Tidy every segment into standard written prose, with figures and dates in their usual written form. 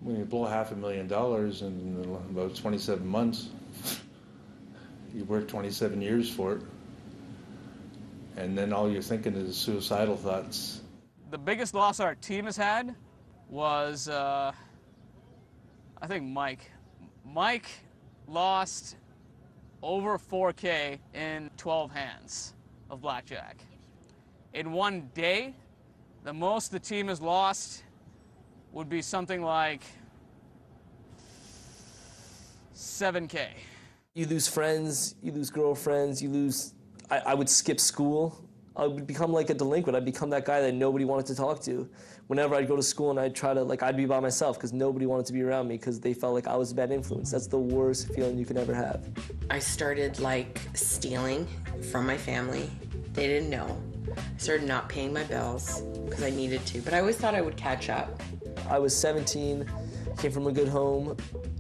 when you blow $500,000 in about 27 months, you work 27 years for it, and then all you're thinking is suicidal thoughts. The biggest loss our team has had was, I think Mike. Mike lost over $4K in 12 hands of blackjack. In one day, the most the team has lost would be something like 7K. You lose friends, you lose girlfriends, you lose... I would skip school. I would become like a delinquent. I'd become that guy that nobody wanted to talk to. Whenever I'd go to school and I'd try to, I'd be by myself because nobody wanted to be around me because they felt like I was a bad influence. That's the worst feeling you could ever have. I started, stealing from my family. They didn't know. I started not paying my bills because I needed to, but I always thought I would catch up. I was 17, came from a good home,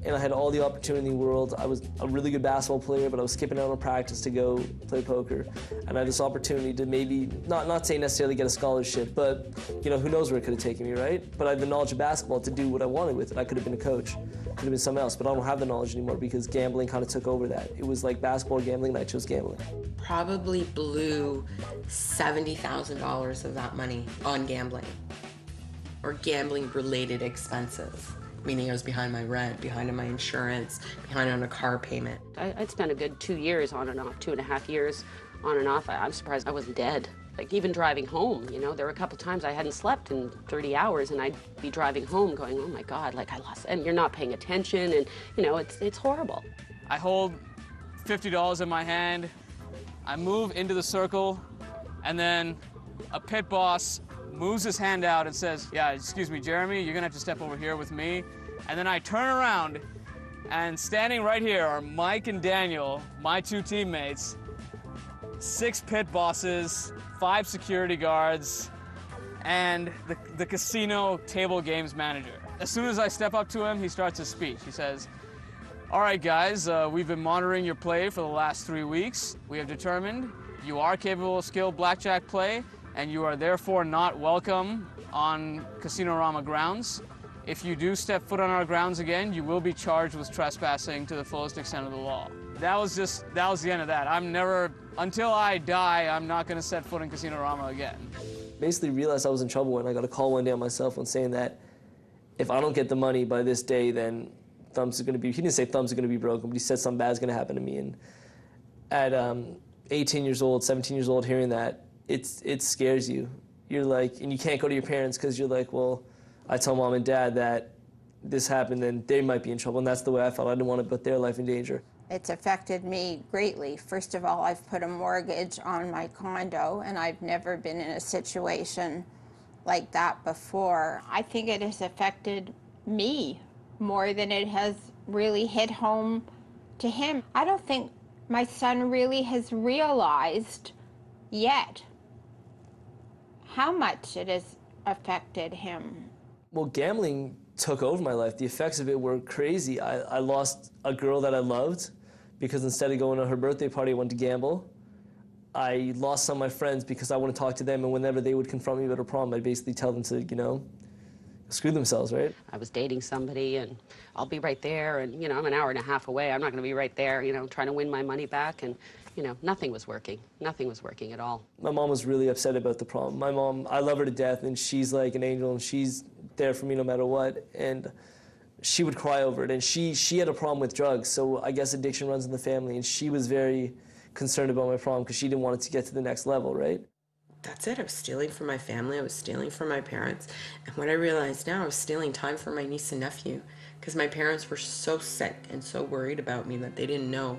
and I had all the opportunity in the world. I was a really good basketball player, but I was skipping out on practice to go play poker. And I had this opportunity to maybe, not say necessarily get a scholarship, but who knows where it could have taken me, right? But I had the knowledge of basketball to do what I wanted with it. I could have been a coach, could have been something else, but I don't have the knowledge anymore because gambling kind of took over that. It was like basketball gambling, and I chose gambling. Probably blew $70,000 of that money on gambling or gambling-related expenses. Meaning I was behind my rent, behind on my insurance, behind on a car payment. I'd spent a good 2 years on and off, 2.5 years on and off. I'm surprised I wasn't dead. Even driving home, there were a couple times I hadn't slept in 30 hours and I'd be driving home going, oh my God, I lost, and you're not paying attention and, it's horrible. I hold $50 in my hand, I move into the circle, and then a pit boss moves his hand out and says, yeah, excuse me, Jeremy, you're gonna have to step over here with me. And then I turn around, and standing right here are Mike and Daniel, my two teammates, 6 pit bosses, 5 security guards, and the casino table games manager. As soon as I step up to him, he starts his speech. He says, all right, guys, we've been monitoring your play for the last 3 weeks. We have determined you are capable of skilled blackjack play, and you are therefore not welcome on Casino-Rama grounds. If you do step foot on our grounds again, you will be charged with trespassing to the fullest extent of the law. That was the end of that. Until I die, I'm not gonna set foot in Casino-Rama again. Basically realized I was in trouble when I got a call one day on my cell phone saying that if I don't get the money by this day, then thumbs are gonna be, he didn't say thumbs are gonna be broken, but he said something bad's gonna happen to me. And at 18 years old, 17 years old, hearing that, it scares you. You're like, and you can't go to your parents because you're like, well, I tell mom and dad that this happened and they might be in trouble, and that's the way I felt. I didn't want to put their life in danger. It's affected me greatly. First of all, I've put a mortgage on my condo, and I've never been in a situation like that before. I think it has affected me more than it has really hit home to him. I don't think my son really has realized yet how much it has affected him. Well, gambling took over my life. The effects of it were crazy. I lost a girl that I loved because instead of going to her birthday party, I went to gamble. I lost some of my friends because I wouldn't talk to them, and whenever they would confront me with a problem, I'd basically tell them to, screw themselves, right? I was dating somebody, and I'll be right there, and, I'm an hour and a half away. I'm not going to be right there, trying to win my money back, and, nothing was working. Nothing was working at all. My mom was really upset about the problem. My mom, I love her to death, and she's like an angel, and she's there for me no matter what, and she would cry over it, and she had a problem with drugs, so I guess addiction runs in the family, and she was very concerned about my problem because she didn't want it to get to the next level, right? That's it. I was stealing from my family. I was stealing from my parents. And what I realize now, I was stealing time from my niece and nephew because my parents were so sick and so worried about me that they didn't know.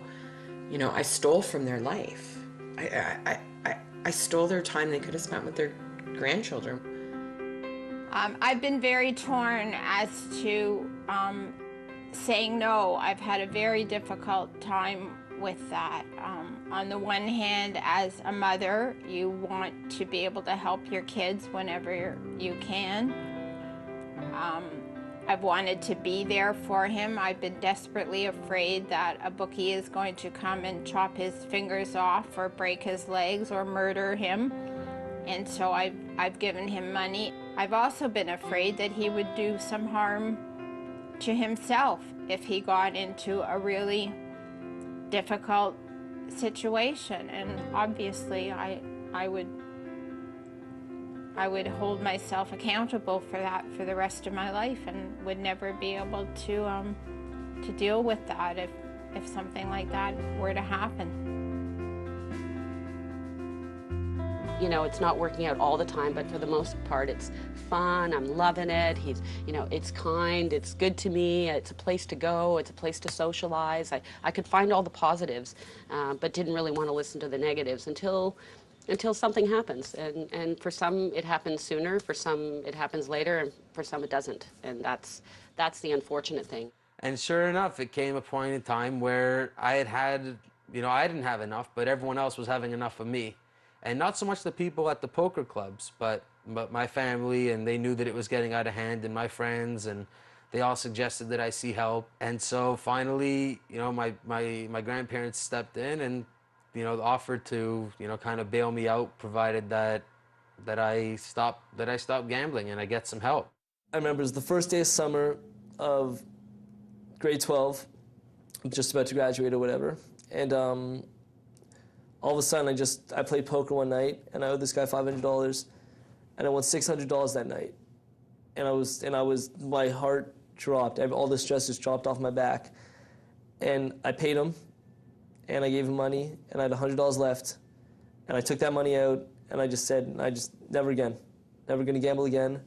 I stole from their life. I stole their time they could have spent with their grandchildren. I've been very torn as to saying no. I've had a very difficult time with that. On the one hand, as a mother, you want to be able to help your kids whenever you can. I've wanted to be there for him. I've been desperately afraid that a bookie is going to come and chop his fingers off or break his legs or murder him. And so I've given him money. I've also been afraid that he would do some harm to himself if he got into a really difficult situation. And obviously I would hold myself accountable for that for the rest of my life, and would never be able to deal with that if something like that were to happen. You know, it's not working out all the time, but for the most part, it's fun. I'm loving it. He's, you know, it's kind, it's good to me. It's a place to go. It's a place to socialize. I could find all the positives, but didn't really want to listen to the negatives until something happens. And for some, it happens sooner. For some, it happens later. And for some, it doesn't. And that's the unfortunate thing. And sure enough, it came a point in time where I you know, I didn't have enough, but everyone else was having enough of me. And not so much the people at the poker clubs, but my family, and they knew that it was getting out of hand, and my friends, and they all suggested that I see help. And so finally, you know, my grandparents stepped in and, you know, offered to, you know, kind of bail me out, provided that I stop gambling and I get some help. I remember it was the first day of summer of grade 12, just about to graduate or whatever, and all of a sudden I played poker one night, and I owed this guy $500, and I won $600 that night, and my heart dropped. All the stress just dropped off my back, and I paid him, and I gave him money, and I had $100 left, and I took that money out, and I just said, never again, never gonna gamble again.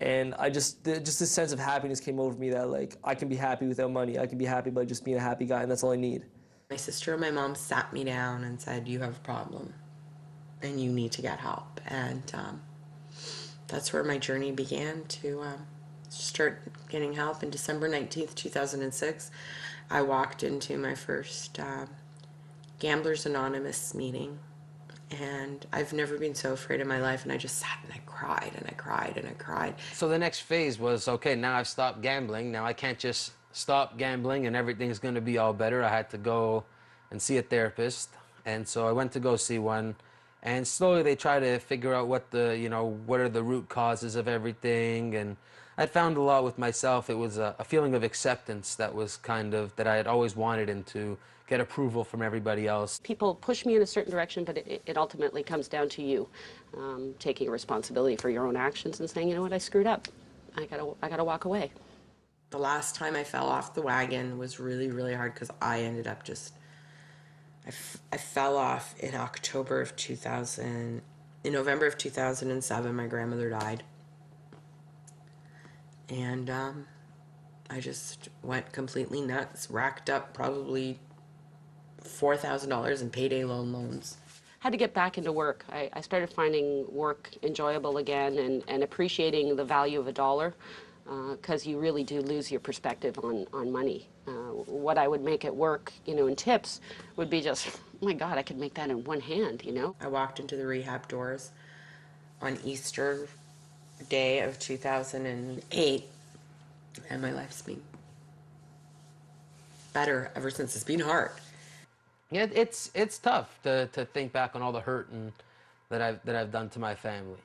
And just this sense of happiness came over me that, like, I can be happy without money. I can be happy by just being a happy guy, and that's all I need. My sister and my mom sat me down and said, you have a problem and you need to get help. And that's where my journey began to start getting help. In December 19th, 2006, I walked into my first Gamblers Anonymous meeting. And I've never been so afraid in my life, and I just sat and I cried and I cried and I cried. So the next phase was, okay, now I've stopped gambling. Now I can't just stop gambling and everything's going to be all better. I had to go and see a therapist. And so I went to go see one. And slowly they try to figure out what are the root causes of everything. And I found a lot with myself. It was a feeling of acceptance that was that I had always wanted, and to get approval from everybody else. People push me in a certain direction, but it ultimately comes down to you taking responsibility for your own actions and saying, you know what, I screwed up. I gotta walk away. The last time I fell off the wagon was really, really hard, because I ended up I fell off in November of 2007, my grandmother died. And I just went completely nuts, racked up probably $4,000 in payday loans. Had to get back into work. I started finding work enjoyable again, and appreciating the value of a dollar, because you really do lose your perspective on money. What I would make at work, you know, in tips would be just, oh my God, I could make that in one hand, you know? I walked into the rehab doors on Easter Day of 2008, and my life's been better ever since. It's been hard. Yeah, it's tough to think back on all the hurt that I've done to my family.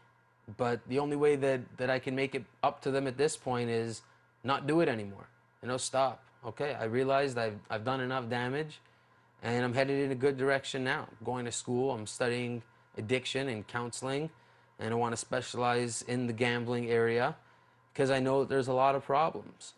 But the only way that I can make it up to them at this point is not do it anymore. You know, stop. Okay, I realized I've done enough damage, and I'm headed in a good direction now. I'm going to school, I'm studying addiction and counseling, and I want to specialize in the gambling area, because I know that there's a lot of problems.